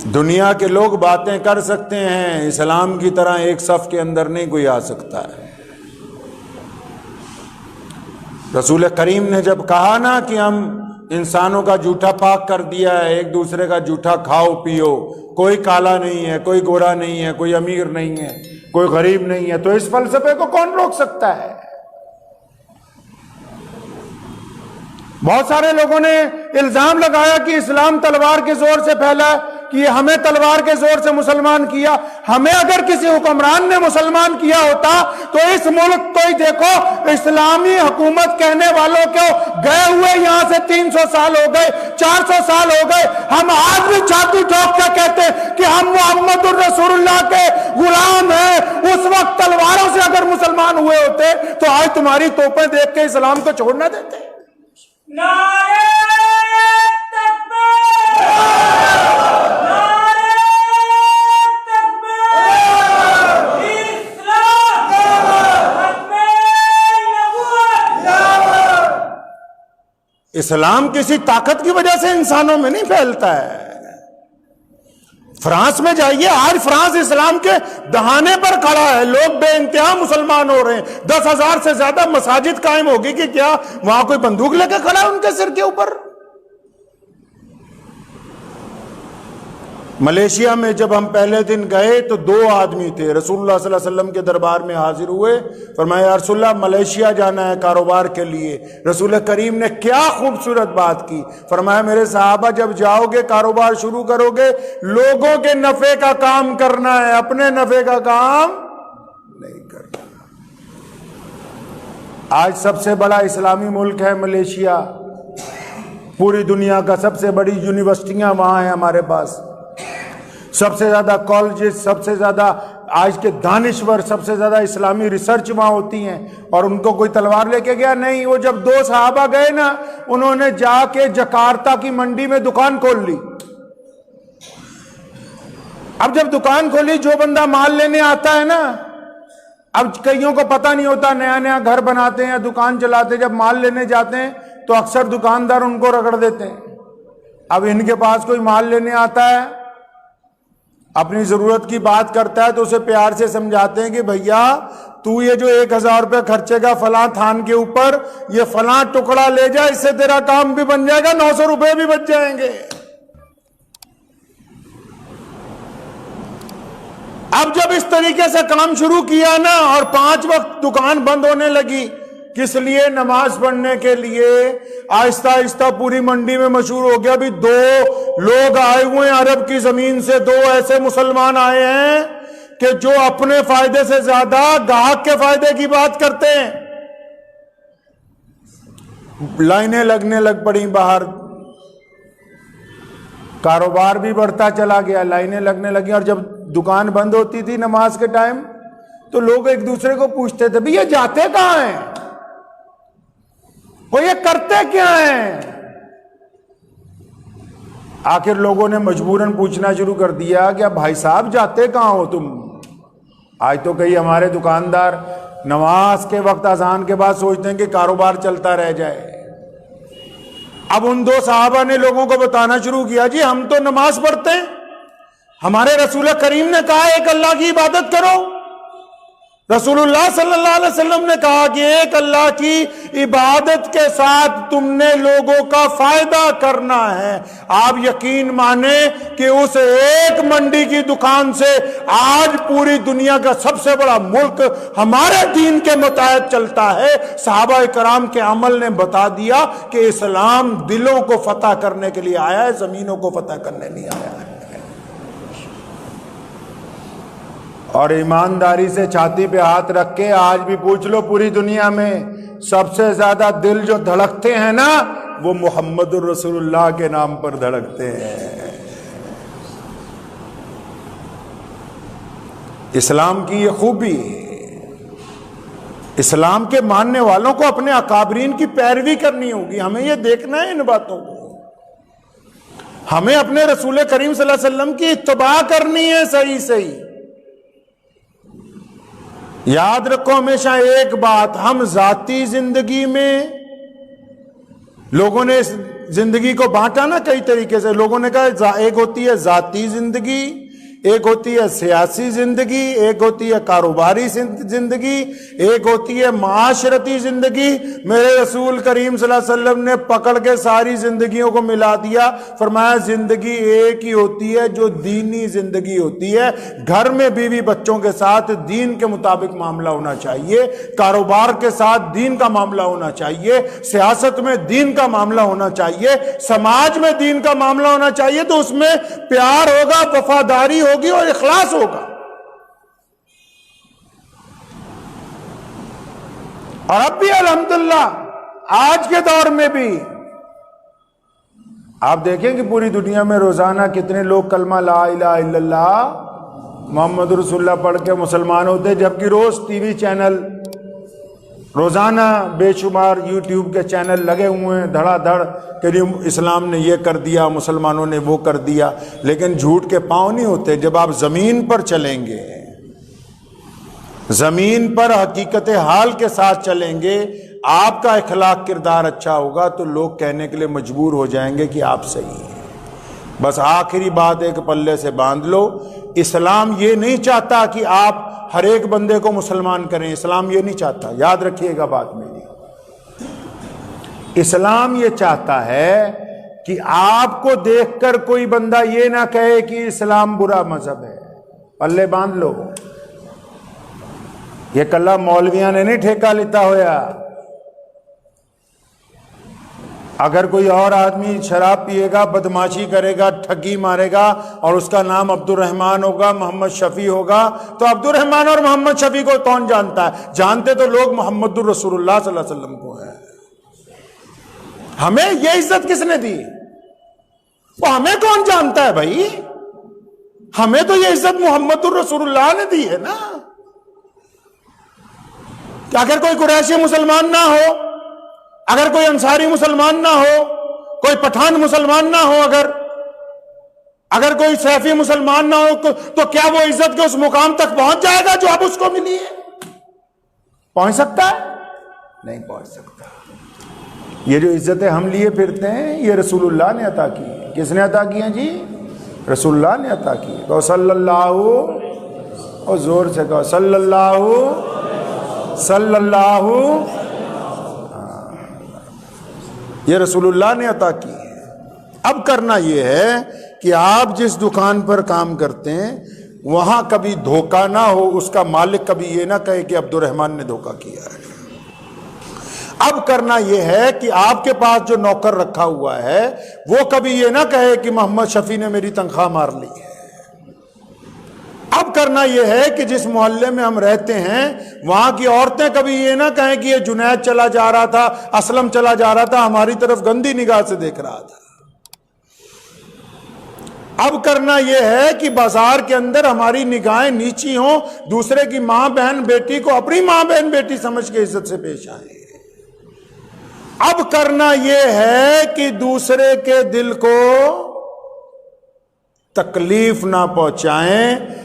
دنیا کے لوگ باتیں کر سکتے ہیں، اسلام کی طرح ایک صف کے اندر نہیں کوئی آ سکتا ہے۔ رسول کریم نے جب کہا نا کہ ہم انسانوں کا جھوٹا پاک کر دیا ہے، ایک دوسرے کا جھوٹا کھاؤ پیو، کوئی کالا نہیں ہے، کوئی گورا نہیں ہے، کوئی امیر نہیں ہے، کوئی غریب نہیں ہے، تو اس فلسفے کو کون روک سکتا ہے؟ بہت سارے لوگوں نے الزام لگایا کہ اسلام تلوار کے زور سے پھیلا ہے، کہ ہمیں تلوار کے زور سے مسلمان کیا۔ ہمیں اگر کسی حکمران نے مسلمان کیا ہوتا تو اس ملک کو ہی دیکھو، اسلامی حکومت کہنے والوں کو گئے ہوئے یہاں سے 300 سال ہو گئے، 400 سال ہو گئے، ہم آج بھی چھاتی ٹھوک کے کہتے ہیں کہ ہم محمد الرسول اللہ کے غلام ہیں۔ اس وقت تلواروں سے اگر مسلمان ہوئے ہوتے تو آج تمہاری توپیں دیکھ کے اسلام کو چھوڑ نہ دیتے۔ نعرہ تکبیر، نعرہ تکبیر، اسلام ختم نبوت۔ اسلام کسی طاقت کی وجہ سے انسانوں میں نہیں پھیلتا ہے۔ فرانس میں جائیے، آج فرانس اسلام کے دہانے پر کھڑا ہے، لوگ بے انتہا مسلمان ہو رہے ہیں، 10,000 سے زیادہ مساجد قائم ہوگی کہ کیا وہاں کوئی بندوق لے کے کھڑا ہے ان کے سر کے اوپر؟ ملیشیا میں جب ہم پہلے دن گئے تو 2 آدمی تھے، رسول اللہ صلی اللہ علیہ وسلم کے دربار میں حاضر ہوئے، فرمایا یا رسول اللہ ملیشیا جانا ہے کاروبار کے لیے۔ رسول کریم نے کیا خوبصورت بات کی، فرمایا میرے صحابہ جب جاؤ گے کاروبار شروع کرو گے، لوگوں کے نفع کا کام کرنا ہے، اپنے نفع کا کام نہیں کرنا۔ آج سب سے بڑا اسلامی ملک ہے ملیشیا، پوری دنیا کا سب سے بڑی یونیورسٹیاں وہاں ہیں ہمارے پاس، سب سے زیادہ کالجز، سب سے زیادہ آج کے دانشور، سب سے زیادہ اسلامی ریسرچ وہاں ہوتی ہیں۔ اور ان کو کوئی تلوار لے کے گیا نہیں، وہ جب 2 صحابہ گئے نا، انہوں نے جا کے جکارتا کی منڈی میں دکان کھول لی۔ اب جب دکان کھولی، جو بندہ مال لینے آتا ہے نا، اب کئیوں کو پتہ نہیں ہوتا، نیا نیا گھر بناتے ہیں، دکان چلاتے، جب مال لینے جاتے ہیں تو اکثر دکاندار ان کو رگڑ دیتے ہیں۔ اب ان کے پاس کوئی مال لینے آتا ہے، اپنی ضرورت کی بات کرتا ہے تو اسے پیار سے سمجھاتے ہیں کہ بھیا تو یہ جو 1,000 روپے خرچے گا فلاں تھان کے اوپر، یہ فلاں ٹکڑا لے جا، اس سے تیرا کام بھی بن جائے گا، 900 روپے بھی بچ جائیں گے۔ اب جب اس طریقے سے کام شروع کیا نا اور 5 وقت دکان بند ہونے لگی، کس لیے؟ نماز پڑھنے کے لیے۔ آہستہ آہستہ پوری منڈی میں مشہور ہو گیا، بھی 2 لوگ آئے ہوئے ہیں عرب کی زمین سے، 2 ایسے مسلمان آئے ہیں کہ جو اپنے فائدے سے زیادہ گاہک کے فائدے کی بات کرتے ہیں۔ لائنیں لگنے لگ پڑیں باہر، کاروبار بھی بڑھتا چلا گیا، لائنیں لگنے لگی، اور جب دکان بند ہوتی تھی نماز کے ٹائم تو لوگ ایک دوسرے کو پوچھتے تھے بھی یہ جاتے کہاں ہیں، وہ یہ کرتے کیا ہیں؟ آخر لوگوں نے مجبوراً پوچھنا شروع کر دیا کہ بھائی صاحب جاتے کہاں ہو تم؟ آج تو کئی ہمارے دکاندار نماز کے وقت اذان کے بعد سوچتے ہیں کہ کاروبار چلتا رہ جائے۔ اب ان 2 صحابہ نے لوگوں کو بتانا شروع کیا، جی ہم تو نماز پڑھتے ہیں، ہمارے رسول کریم نے کہا ایک اللہ کی عبادت کرو، رسول اللہ صلی اللہ علیہ وسلم نے کہا کہ ایک اللہ کی عبادت کے ساتھ تم نے لوگوں کا فائدہ کرنا ہے۔ آپ یقین مانیں کہ اس ایک منڈی کی دکان سے آج پوری دنیا کا سب سے بڑا ملک ہمارے دین کے متحد چلتا ہے۔ صحابہ کرام کے عمل نے بتا دیا کہ اسلام دلوں کو فتح کرنے کے لیے آیا ہے، زمینوں کو فتح کرنے نہیں آیا ہے۔ اور ایمانداری سے چھاتی پہ ہاتھ رکھ کے آج بھی پوچھ لو، پوری دنیا میں سب سے زیادہ دل جو دھڑکتے ہیں نا، وہ محمد الرسول اللہ کے نام پر دھڑکتے ہیں۔ اسلام کی یہ خوبی ہے، اسلام کے ماننے والوں کو اپنے اکابرین کی پیروی کرنی ہوگی۔ ہمیں یہ دیکھنا ہے ان باتوں کو، ہمیں اپنے رسول کریم صلی اللہ علیہ وسلم کی اتباع کرنی ہے صحیح صحیح۔ یاد رکھو ہمیشہ ایک بات، ہم ذاتی زندگی میں لوگوں نے زندگی کو بانٹا نا کئی طریقے سے. لوگوں نے کہا ایک ہوتی ہے ذاتی زندگی، ایک ہوتی ہے سیاسی زندگی، ایک ہوتی ہے کاروباری زندگی، ایک ہوتی ہے معاشرتی زندگی. میرے رسول کریم صلی اللہ علیہ وسلم نے پکڑ کے ساری زندگیوں کو ملا دیا. فرمایا زندگی ایک ہی ہوتی ہے جو دینی زندگی ہوتی ہے. گھر میں بیوی بچوں کے ساتھ دین کے مطابق معاملہ ہونا چاہیے، کاروبار کے ساتھ دین کا معاملہ ہونا چاہیے، سیاست میں دین کا معاملہ ہونا چاہیے، سماج میں دین کا معاملہ ہونا چاہیے. تو اس میں پیار ہوگا، وفاداری ہوگی اور اخلاص ہوگا. اور اب بھی الحمدللہ آج کے دور میں بھی آپ دیکھیں کہ پوری دنیا میں روزانہ کتنے لوگ کلمہ لا الہ الا اللہ محمد رسول اللہ پڑھ کے مسلمان ہوتے ہیں، جبکہ روز ٹی وی چینل، روزانہ بے شمار یوٹیوب کے چینل لگے ہوئے ہیں دھڑا دھڑ کہ اسلام نے یہ کر دیا، مسلمانوں نے وہ کر دیا. لیکن جھوٹ کے پاؤں نہیں ہوتے. جب آپ زمین پر چلیں گے، زمین پر حقیقت حال کے ساتھ چلیں گے، آپ کا اخلاق کردار اچھا ہوگا تو لوگ کہنے کے لیے مجبور ہو جائیں گے کہ آپ صحیح ہیں. بس آخری بات ایک پلے سے باندھ لو، اسلام یہ نہیں چاہتا کہ آپ ہر ایک بندے کو مسلمان کریں. اسلام یہ نہیں چاہتا، یاد رکھیے گا بات میری. اسلام یہ چاہتا ہے کہ آپ کو دیکھ کر کوئی بندہ یہ نہ کہے کہ اسلام برا مذہب ہے. پلے باندھ لو. یہ کلہ مولویاں نے نہیں ٹھیکہ لیتا ہویا. اگر کوئی اور آدمی شراب پیے گا، بدماشی کرے گا، ٹھگی مارے گا اور اس کا نام عبد الرحمن ہوگا، محمد شفیع ہوگا، تو عبد الرحمن اور محمد شفیع کو کون جانتا ہے؟ جانتے تو لوگ محمد الرسول اللہ صلی اللہ علیہ وسلم کو ہے. ہمیں یہ عزت کس نے دی؟ وہ ہمیں کون جانتا ہے بھائی؟ ہمیں تو یہ عزت محمد الرسول اللہ نے دی ہے نا. کہ اگر کوئی قریشی مسلمان نہ ہو، اگر کوئی انصاری مسلمان نہ ہو، کوئی پٹھان مسلمان نہ ہو، اگر کوئی سیفی مسلمان نہ ہو، تو کیا وہ عزت کے اس مقام تک پہنچ جائے گا جو اب اس کو ملی ہے؟ پہنچ سکتا ہے؟ نہیں پہنچ سکتا. یہ جو عزتیں ہم لیے پھرتے ہیں یہ رسول اللہ نے عطا کی. کس نے عطا کی ہیں جی؟ رسول اللہ نے عطا کی. تو صلی اللہ، اور زور سے کہو صلی اللہ، صلی اللہ، یہ رسول اللہ نے عطا کی ہے. اب کرنا یہ ہے کہ آپ جس دکان پر کام کرتے ہیں وہاں کبھی دھوکہ نہ ہو، اس کا مالک کبھی یہ نہ کہے کہ عبد الرحمن نے دھوکہ کیا ہے. اب کرنا یہ ہے کہ آپ کے پاس جو نوکر رکھا ہوا ہے وہ کبھی یہ نہ کہے کہ محمد شفیع نے میری تنخواہ مار لی ہے. اب کرنا یہ ہے کہ جس محلے میں ہم رہتے ہیں وہاں کی عورتیں کبھی یہ نہ کہیں کہ یہ جنید چلا جا رہا تھا، اسلم چلا جا رہا تھا، ہماری طرف گندی نگاہ سے دیکھ رہا تھا. اب کرنا یہ ہے کہ بازار کے اندر ہماری نگاہیں نیچی ہوں، دوسرے کی ماں بہن بیٹی کو اپنی ماں بہن بیٹی سمجھ کے عزت سے پیش آئیں. اب کرنا یہ ہے کہ دوسرے کے دل کو تکلیف نہ پہنچائیں.